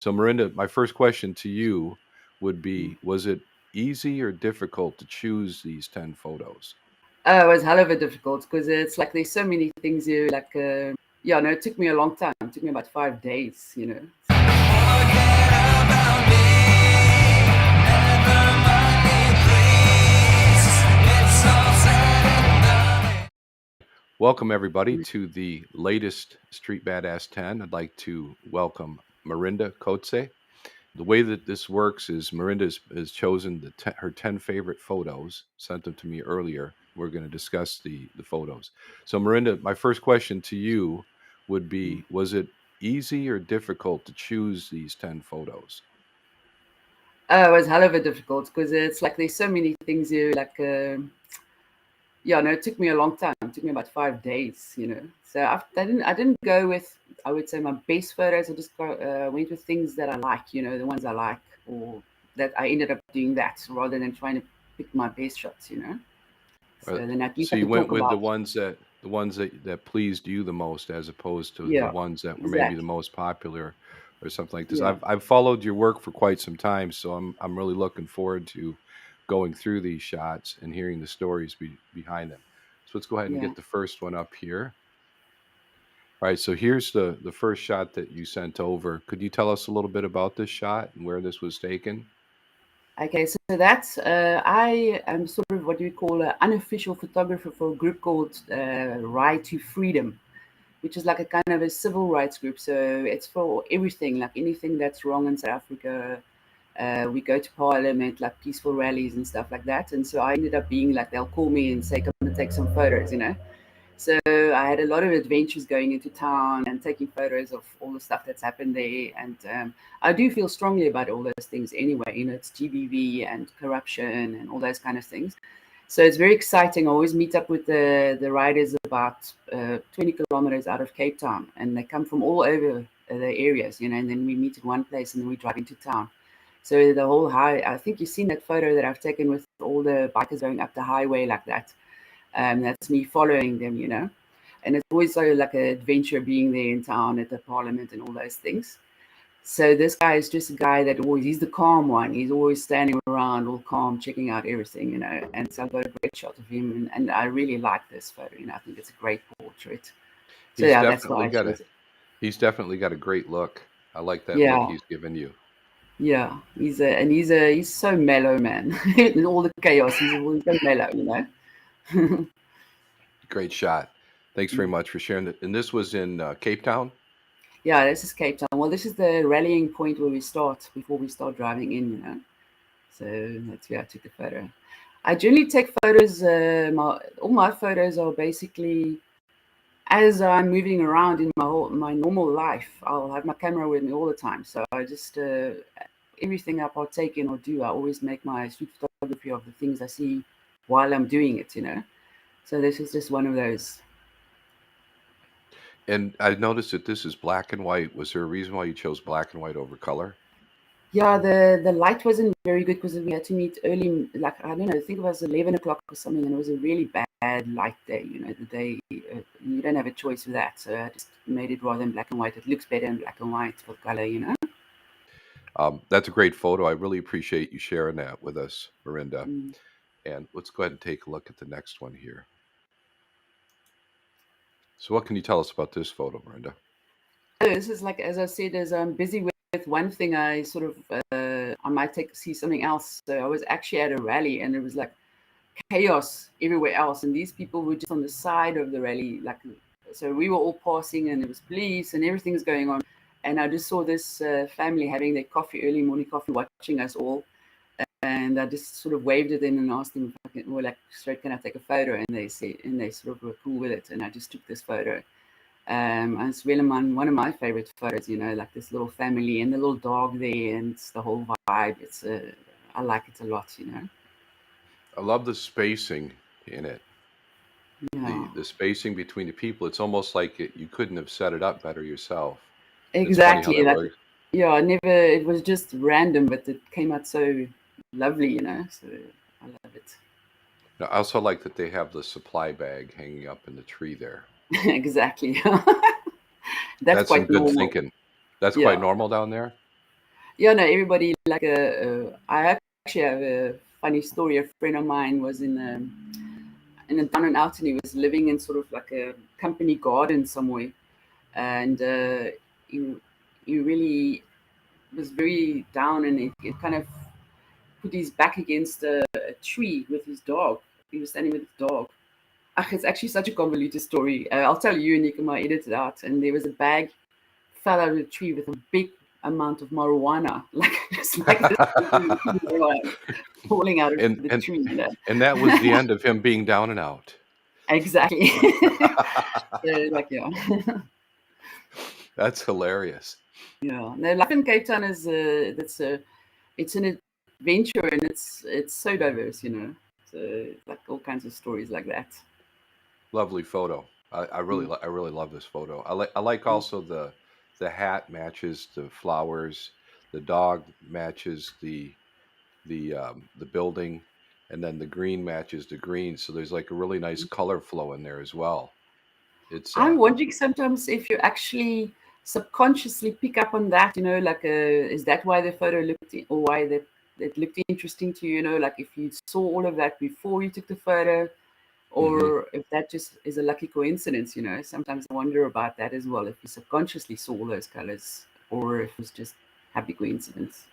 So, Marinda, my first question to you would be, was it easy or difficult to choose these 10 photos? Oh, it was hell of a difficult because it's like there's so many things here. Yeah, no, it took me a long time. It took me about 5 days, you know. Welcome, everybody, to the latest Street Badass 10. I'd like to welcome Marinda Kotze. The way that this works is has chosen her 10 favorite photos, sent them to me earlier. We're going to discuss the photos. So, Marinda, my first question to you would be, was it easy or difficult to choose these 10 photos? Oh, it was hell of a difficult because it's like there's so many things here. Yeah, no, it took me a long time. It took me about 5 days, you know. So I didn't go with, I would say, my best photos. I just went with things that I like, you know, the ones I like, or that I ended up doing that rather than trying to pick my best shots, you know. So Uh, then at least so I you could went talk with about, the ones that pleased you the most, as opposed to the yeah, ones that were maybe the exactly, most popular, or something like this. yeah, I've followed your work for quite some time, so I'm really looking forward to going through these shots and hearing the stories behind them. So let's go ahead and yeah. get the first one up here. All right, so here's the first shot that you sent over. Could you tell us a little bit about this shot and where this was taken? Okay, so that's I am sort of what you call an unofficial photographer for a group called Right to Freedom, which is like a kind of a civil rights group. So it's for everything, like anything that's wrong in South Africa. We go to parliament, like peaceful rallies and stuff like that. And so I ended up being like, they'll call me and say, come and take some photos, you know. So I had a lot of adventures going into town and taking photos of all the stuff that's happened there. And I do feel strongly about all those things anyway. You know, it's GBV and corruption and all those kind of things. So it's very exciting. I always meet up with the riders about 20 kilometers out of Cape Town, and they come from all over the areas, you know, and then we meet at one place and then we drive into town. So the whole high, I think you've seen that photo that I've taken with all the bikers going up the highway like that. That's me following them, you know. And it's always so like an adventure being there in town at the parliament and all those things. So this guy is just a guy that always, he's the calm one. He's always standing around all calm, checking out everything, you know. And so I've got a great shot of him. And I really like this photo, you know. I think it's a great portrait. So He's yeah, that's why definitely I got a chose it. he's definitely got a great look. I like that look Yeah, he's given you. yeah. He's so mellow, man. In all the chaos, he's always so mellow, you know. Great shot. Thanks very much for sharing that. And this was in Cape Town. Yeah, this is Cape Town. Well, this is the rallying point where we start before we start driving in, you know. So that's where I took the photo. I generally take photos. All my photos are basically as I'm moving around in my normal life. I'll have my camera with me all the time. So I just everything I partake in or do, I always make my street photography of the things I see while I'm doing it. You know. So this is just one of those. And I noticed that this is black and white. Was there a reason why you chose black and white over color? Yeah, the light wasn't very good because we had to meet early, like I don't know, I think it was 11 o'clock or something, and it was a really bad light day. You know, the day you don't have a choice with that, so I just made it rather in black and white. It looks better in black and white for color, you know. That's a great photo. I really appreciate you sharing that with us, Marinda. Mm. And let's go ahead and take a look at the next one here. So, what can you tell us about this photo, Marinda? So this is like, as I said, as I'm busy with one thing, I sort of I might see something else. So I was actually at a rally, and it was like chaos everywhere else, and these people were just on the side of the rally, like, so we were all passing and there was police and everything's going on, and I just saw this family having their coffee, early morning coffee, watching us all, and I just sort of waved at them and asked them if I can, or like, straight, can I take a photo? And they said, and they sort of were cool with it, and I just took this photo. And it's really one of my favorite photos, you know, like this little family and the little dog there, and it's the whole vibe. I like it a lot, you know. I love the spacing in it. Yeah. The spacing between the people. It's almost like you couldn't have set it up better yourself. It's funny how Exactly. that Like, works. yeah, I never, it was just random, but it came out so lovely, you know. So I love it. Now, I also like that they have the supply bag hanging up in the tree there. Exactly. That's That's some quite good normal. thinking. That's quite Yeah. normal down there. Yeah, no, everybody like I actually have a funny story. A friend of mine was in a down and out, and he was living in sort of like a company garden somewhere, and he he really was very down, and it kind of put his back against a tree with his dog. He was standing with his dog. Ach, it's actually such a convoluted story. I'll tell you, and you can might edit it out. And there was a bag fell out of the tree with a big amount of marijuana, like just like this marijuana falling out of and the and tree. You know? and that was the end of him being down and out. Exactly. So, like yeah, That's hilarious. yeah. No, life in Cape Town is it's an adventure, and it's so diverse. You know, so like all kinds of stories like that. Lovely photo. Mm. I really love this photo. I like also the hat matches the flowers, the dog matches the building, and then the green matches the green. So there's like a really nice color flow in there as well. It's I'm wondering sometimes if you actually subconsciously pick up on that, you know, like is that why the photo looked, or why that it looked interesting to you, you know, like if you saw all of that before you took the photo, hmm or if that just is a lucky coincidence, you know. Sometimes I wonder about that as well, if you subconsciously saw all those colors, or if it was just happy coincidence,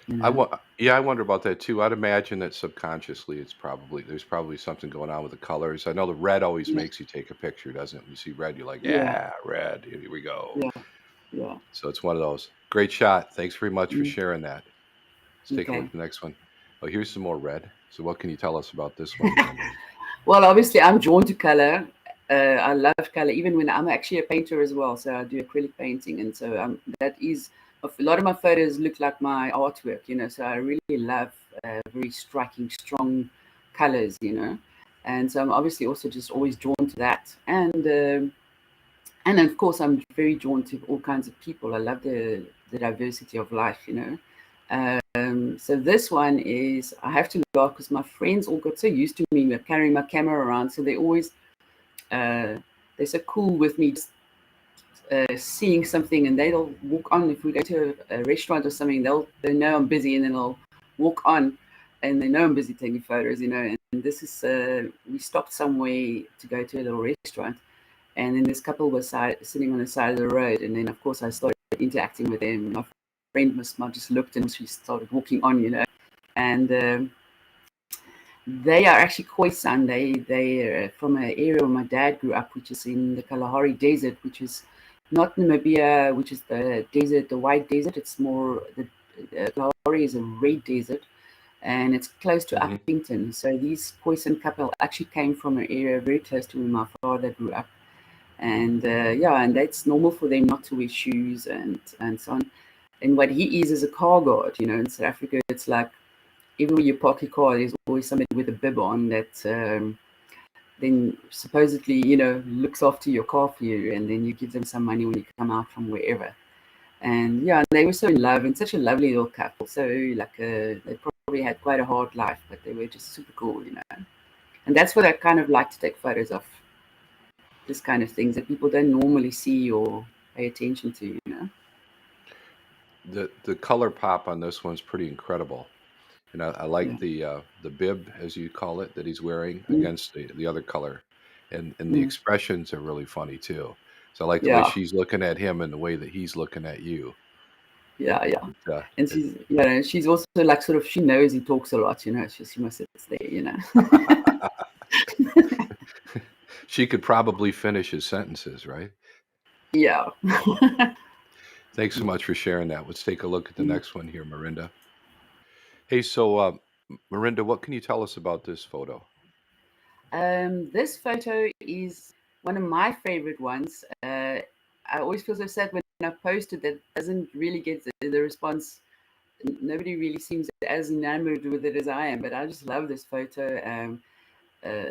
you know. Yeah, I wonder about that too. I'd imagine that subconsciously there's probably something going on with the colors. I know the red always Yeah, makes you take a picture, doesn't it? When you see red, you're like, yeah, yeah, red, here we go. yeah, yeah. So it's one of those. Great shot. Thanks very much for Mm, sharing that. Let's take a look okay. at the next one. Oh, here's some more red. So what can you tell us about this one, Miranda? Well, obviously, I'm drawn to color. I love color, even when I'm actually a painter as well. So I do acrylic painting, and so that is a lot of my photos look like my artwork, you know. So I really love very striking, strong colors, you know. And so I'm obviously also just always drawn to that, and of course I'm very drawn to all kinds of people. I love the diversity of life, you know. So this one is, I have to laugh because my friends all got so used to me carrying my camera around, so uh, they're so cool with me just seeing something, and they'll walk on. If we go to a restaurant or something, they know I'm busy, and then they'll walk on, and they know I'm busy taking photos, you know. And this is we stopped somewhere to go to a little restaurant, and then this couple was sitting on the side of the road, and then of course I started interacting with them. My friend must have just looked, and she started walking on, you know. And they are actually Khoisan. They from an area where my dad grew up, which is in the Kalahari Desert, which is not Namibia, which is the desert, the white desert. It's more the Kalahari is a red desert, and it's close to hmm Uppington. So these Khoisan couple actually came from an area very close to where my father grew up, and yeah, and that's normal for them not to wear shoes and so on. And what he is a car guard. You know, in South Africa, it's like everywhere you park your car, there's always somebody with a bib on that then supposedly, you know, looks after your car for you, and then you give them some money when you come out from wherever. And yeah, they were so in love, and such a lovely little couple. So like they probably had quite a hard life, but they were just super cool, you know. And that's what I kind of like to take photos of, this kind of things that people don't normally see or pay attention to, you know. The color pop on this one's pretty incredible. And I like Yeah. the bib, as you call it, that he's wearing Mm, against the other color, and the mm, expressions are really funny too. So I like the way yeah, she's looking at him and the way that he's looking at you. yeah, yeah. It, And it, she's also like sort of, she knows he talks a lot, you know. She must sit there, you know. she could probably finish his sentences, right? Yeah. Thanks so much for sharing that. Let's take a look at the Mm. next one here, Marinda. Hey, so Marinda, what can you tell us about this photo? This photo is one of my favorite ones. I always feel so sad when I post it that doesn't really get the response. Nobody really seems as enamored with it as I am, but I just love this photo. Uh,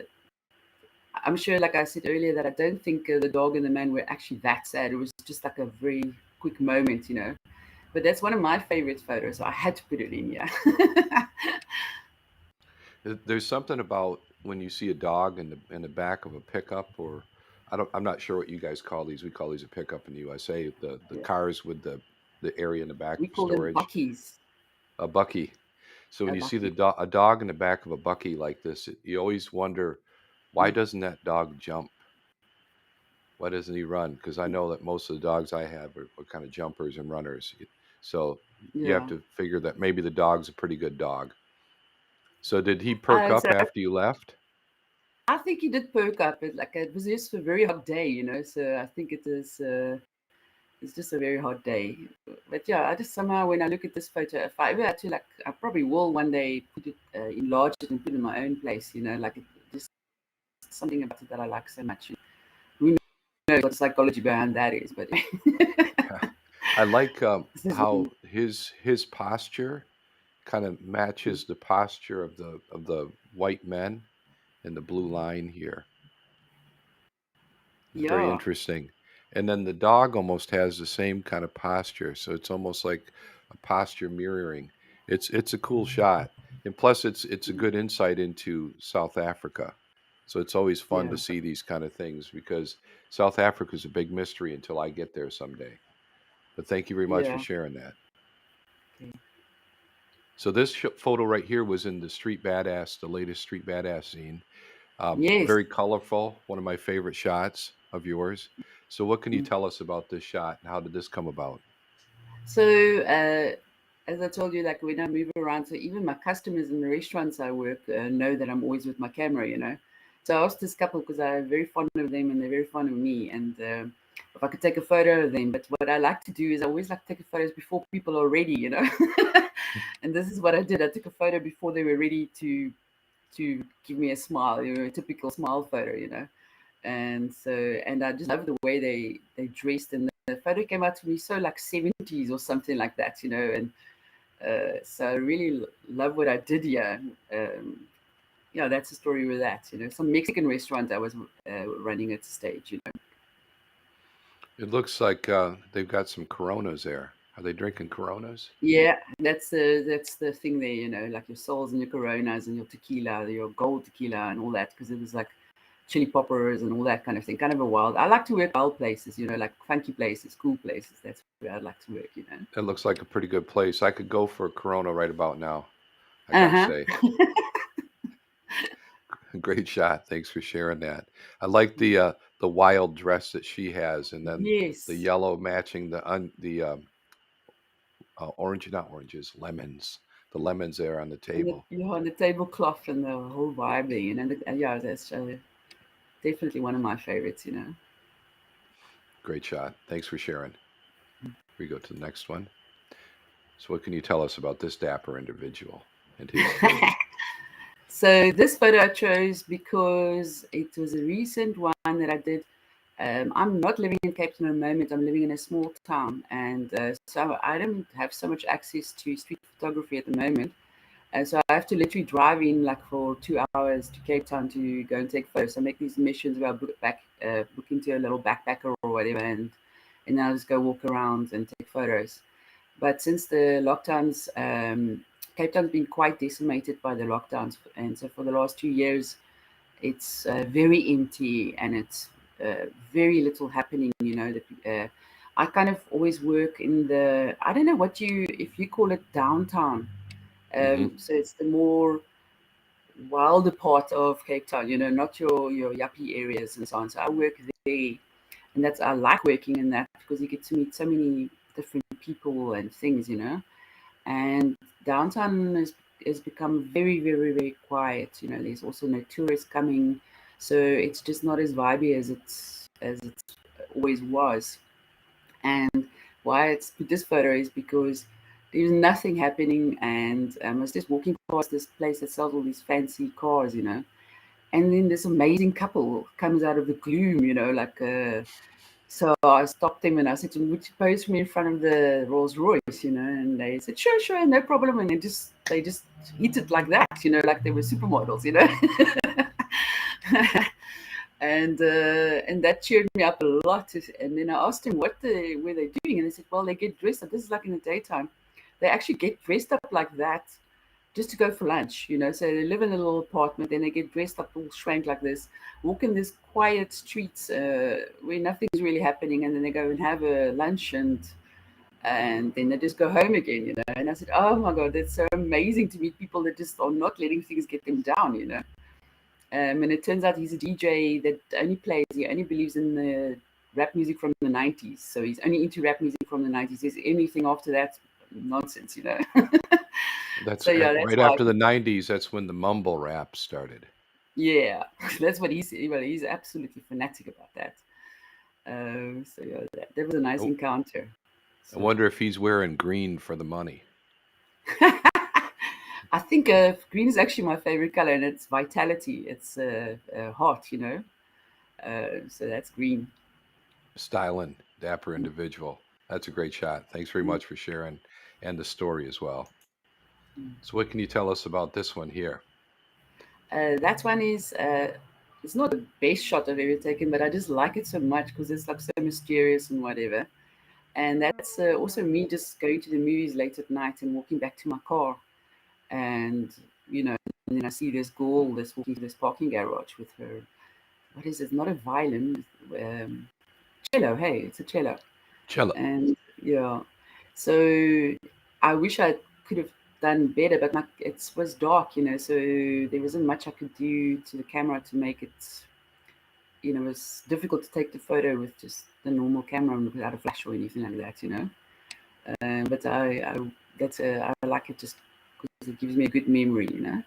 I'm sure, like I said earlier, that I don't think the dog and the man were actually that sad. It was just like a very quick moment, you know. But that's one of my favorite photos, so I had to put it in, yeah. There's something about when you see a dog in the back of a pickup, or I'm not sure what you guys call these. We call these a pickup in the USA. The Yeah. cars with the area in the back We for call them storage. buckies. A bucky. So when A you see bucky. a dog in the back of a bucky like this, you always wonder, why Mm. doesn't that dog jump? Why doesn't he run? Because I know that most of the dogs I have are kind of jumpers and runners. So you have Yeah. to figure that maybe the dog's a pretty good dog. So did he perk So up after you left? I think he did perk up. It was just a very hot day, So I think it is. It's just a very hot day. But yeah, I just somehow when I look at this photo, if I ever had to I probably will one day put it, enlarge it and put it in my own place. Like just something about it that I like so much. Who knows what psychology behind that is? But Yeah. I like this is how his posture kind of matches the posture of the white men in the blue line here. It's very yeah, interesting. And then the dog almost has the same kind of posture, so it's almost like a posture mirroring. It's a cool shot. And plus it's a good insight into South Africa. So it's always fun yeah, to see these kind of things because South Africa is a big mystery until I get there someday. But thank you very much for yeah. sharing that. Okay. So this photo right here was in the Street Badass, the latest Street Badass zine. Yes. Very colorful, one of my favorite shots of yours. So, what can you Mm. tell us about this shot and how did this come about? So, as I told you, like when I move around, so even my customers in the restaurants I work know that I'm always with my camera. So I asked this couple because I'm very fond of them and they're very fond of me, and if I could take a photo of them. But what I like to do is I always like to take photos before people are ready. And this is what I did. I took a photo before they were ready to give me a smile, a typical smile photo. And I just love the way they dressed, and the photo came out to me so like 70s or something like that. And so I really love what I did here. Yeah, that's the story with that. Some Mexican restaurant I was running at the stage. It looks like they've got some Coronas there. Are they drinking Coronas? Yeah, that's the thing there. Like your souls and your Coronas and your tequila, your gold tequila and all that, because it was like chili poppers and all that kind of thing. Kind of a wild. I like to work wild places, like funky places, cool places. That's where I'd like to work. It looks like a pretty good place. I could go for a Corona right about now, I Uh gotta huh. say. Great shot. Thanks for sharing that. I like the wild dress that she has, and then the Yes. yellow matching the orange, not oranges, lemons. The lemons there on the And table. the tablecloth and the whole vibe there. And yeah, that's definitely one of my favorites. Great shot. Thanks for sharing. We go to the next one. So, what can you tell us about this dapper individual and his take? So this photo I chose because it was a recent one that I did. I'm not living in Cape Town at the moment. I'm living in a small town, and so I don't have so much access to street photography at the moment. And so I have to literally drive in like for 2 hours to Cape Town to go and take photos. So I make these missions where I book into a little backpacker or whatever, and then I'll just go walk around and take photos. But since the lockdowns, Cape Town's been quite decimated by the lockdowns, and so for the last 2 years, it's very empty and it's very little happening. I kind of always work in the I don't know if you call it downtown. Hmm. So it's the more wilder part of Cape Town. Not your yuppie areas and so on. So I work there, and I like working in that because you get to meet so many different people and things. And downtown has become very, very, very quiet. There's also no tourists coming, so it's just not as vibey as it always was. And why it's put this photo is because there's nothing happening, and I was just walking past this place that sells all these fancy cars. And then this amazing couple comes out of the gloom. So I stopped them and I said to them, "Would you pose for me in front of the Rolls Royce?" And they said, "Sure, sure, no problem." And they just hit it like that, like they were supermodels. And that cheered me up a lot. And then I asked him what were they doing, and they said, "Well, they get dressed up. This is like in the daytime. They actually get dressed up like that just to go for lunch. So they live in a little apartment, then they get dressed up all schwank like this, walk in these quiet streets where nothing's really happening, and then they go and have a lunch, and and then they just go home again, you know. And I said, oh my God, that's so amazing to meet people that just are not letting things get them down, you know. And it turns out he's a DJ that he only believes in the rap music from the 90s. So he's only into rap music from the 90s. There's anything after that, nonsense, you know. That's So yeah, that's right how, after the 90s. That's when the mumble rap started. yeah, that's what he's, well, he's absolutely fanatic about that. So yeah, that was a nice I encounter. I So wonder if he's wearing green for the money. I think green is actually my favorite color, and it's vitality. It's hot, you know. So that's green. Styling, dapper individual. That's a great shot. Thanks very Mm. much for sharing and the story as well. Mm. So, what can you tell us about this one here? That one is it's not the best shot I've ever taken, but I just like it so much because it's like so mysterious and whatever. And that's also me just going to the movies late at night and walking back to my car, and you know, and then I see this girl that's walking to this parking garage with her. What is it? Not a violin, um, cello. Hey, it's a cello. Cello. And yeah, so I wish I could have done better, but it was dark, you know, so there wasn't much I could do to the camera to make it, you know, it was difficult to take the photo with just the normal camera without a flash or anything like that, you know. But I like it just because it gives me a good memory, you know.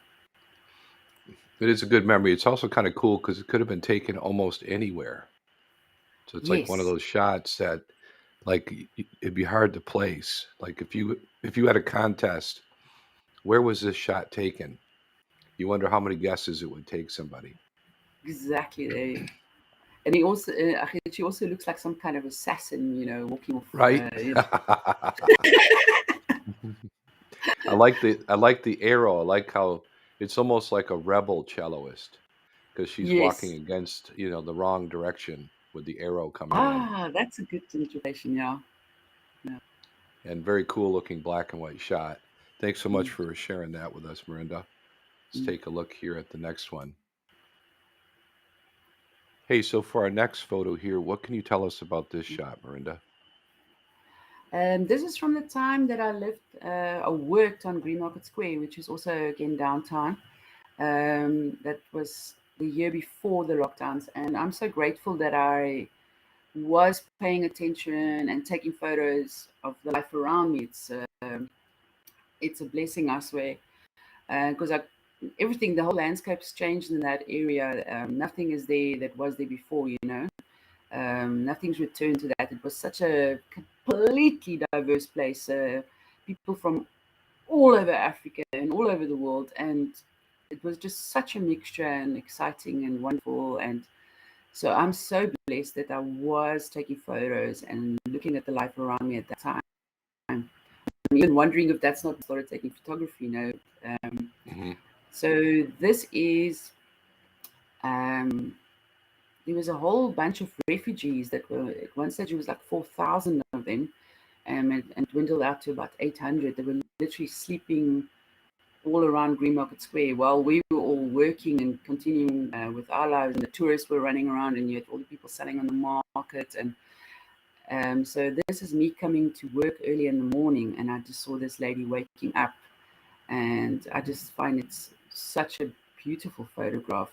It is a good memory. It's also kind of cool because it could have been taken almost anywhere. So it's like one of Yes, those shots that, like, it'd be hard to place. Like if you had a contest, where was this shot taken? You wonder how many guesses it would take somebody, exactly. There. And he also, she also looks like some kind of assassin, you know, walking off. right? You I like the arrow. I like how it's almost like a rebel celloist because she's walking yes. against, the wrong direction with the arrow coming in. Ah, that's a good interpretation. Yeah. Yeah. And very cool looking black and white shot. Thanks so much Mm, for sharing that with us, Marinda. Let's mm. take a look here at the next one. Hey, so for our next photo here, what can you tell us about this shot, Marinda? This is from the time that I lived, I worked on Green Market Square, which is also again downtown. That was the year before the lockdowns, and I'm so grateful that I was paying attention and taking photos of the life around me. It's a blessing, I swear, because everything, the whole landscape's changed in that area. Nothing is there that was there before, you know. Nothing's returned to that. It was such a completely diverse place. People from all over Africa and all over the world, and it was just such a mixture and exciting and wonderful. And so I'm so blessed that I was taking photos and looking at the life around me at that time. I'm even wondering if that's not started taking photography, you know. Um, Hmm. so this is um, there was a whole bunch of refugees that were at one stage it was like 4,000 of them, and dwindled out to about 800. They were literally sleeping all around Green Market Square while we were all working and continuing with our lives, and the tourists were running around, and you had all the people selling on the market. And so this is me coming to work early in the morning, and I just saw this lady waking up, and I just find it's such a beautiful photograph.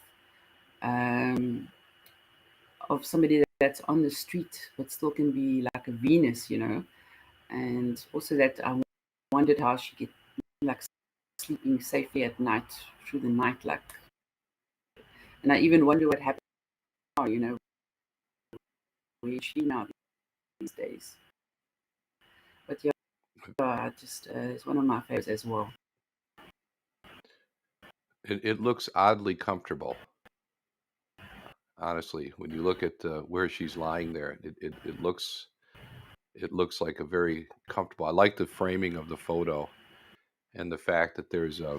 Um, of somebody that's on the street but still can be like a Venus, you know. And also that I wondered how she get like sleeping safely at night through the night, like. And I even wonder what happened now, you know, where is she now these days? But yeah, I just it's one of my favorites as well. It looks oddly comfortable, honestly. When you look at where she's lying there, it looks like a very comfortable. I like the framing of the photo and the fact that there's a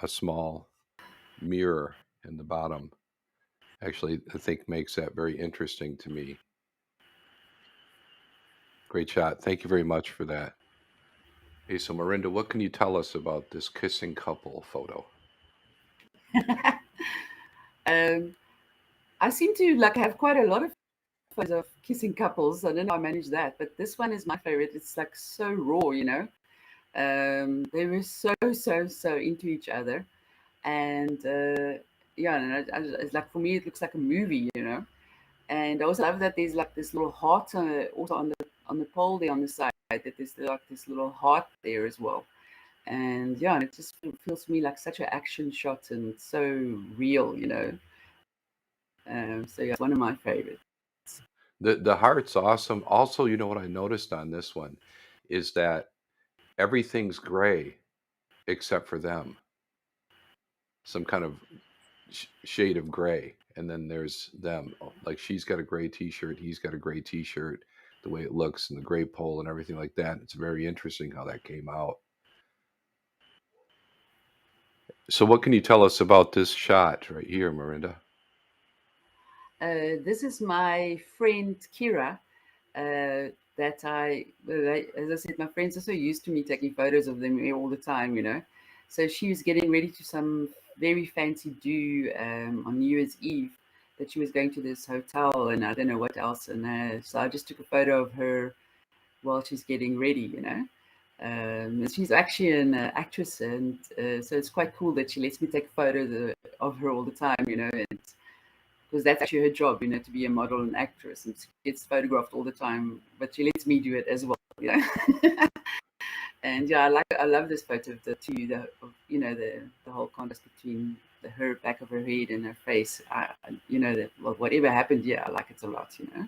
small mirror in the bottom. Actually, I think makes that very interesting to me. Great shot. Thank you very much for that. Hey, so Marinda, what can you tell us about this kissing couple photo? um, I seem to like have quite a lot of photos of kissing couples. I don't know how I managed that, but this one is my favorite. It's like so raw, you know. They were so into each other, and yeah, and it's like for me, it looks like a movie, you know. And I also love that there's like this little heart also on the pole there on the side. That there's like this little heart there as well. And yeah, and it just feels to me like such an action shot and so real, you know. So yeah, it's one of my favorites. The heart's awesome. Also, you know what I noticed on this one is that everything's gray except for them. Some kind of shade of gray, and then there's them. Like she's got a gray T-shirt, he's got a gray T-shirt. The way it looks and the gray pole and everything like that. It's very interesting how that came out. So, what can you tell us about this shot right here, Marinda? This is my friend Kira. That as I said, my friends are so used to me taking photos of them all the time, you know. So she was getting ready to some very fancy do on New Year's Eve, that she was going to this hotel and I don't know what else. And so I just took a photo of her while she's getting ready, you know. And she's actually an actress, and so it's quite cool that she lets me take photos of her all the time, you know, and because that's actually her job, you know, to be a model and actress, and she gets photographed all the time. But she lets me do it as well, you know. And yeah, I love this photo of the two, you know, the whole contrast between her back of her head and her face. You know, that whatever happened, yeah, I like it a lot, you know.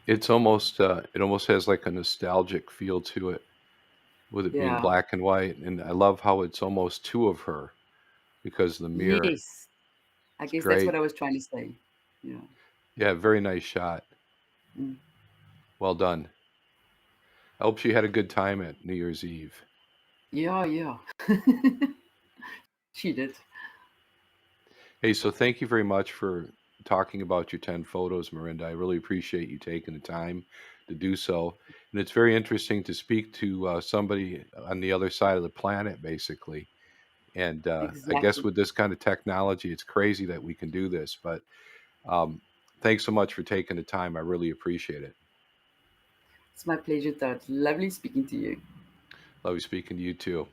It's almost it almost has like a nostalgic feel to it with it being Yeah. black and white, and I love how it's almost two of her because of the mirror. Yes. I It's guess that's what great. I was trying to say. Yeah. Yeah, very nice shot. Mm. Well done. I hope she had a good time at New Year's Eve. Yeah, yeah. She did. Hey, so thank you very much for talking about your 10 photos, Marinda. I really appreciate you taking the time to do so. And it's very interesting to speak to somebody on the other side of the planet, basically. And I guess Exactly. with this kind of technology, it's crazy that we can do this. But um, thanks so much for taking the time. I really appreciate it. It's my pleasure, Todd. Lovely speaking to you. Love you speaking to you too.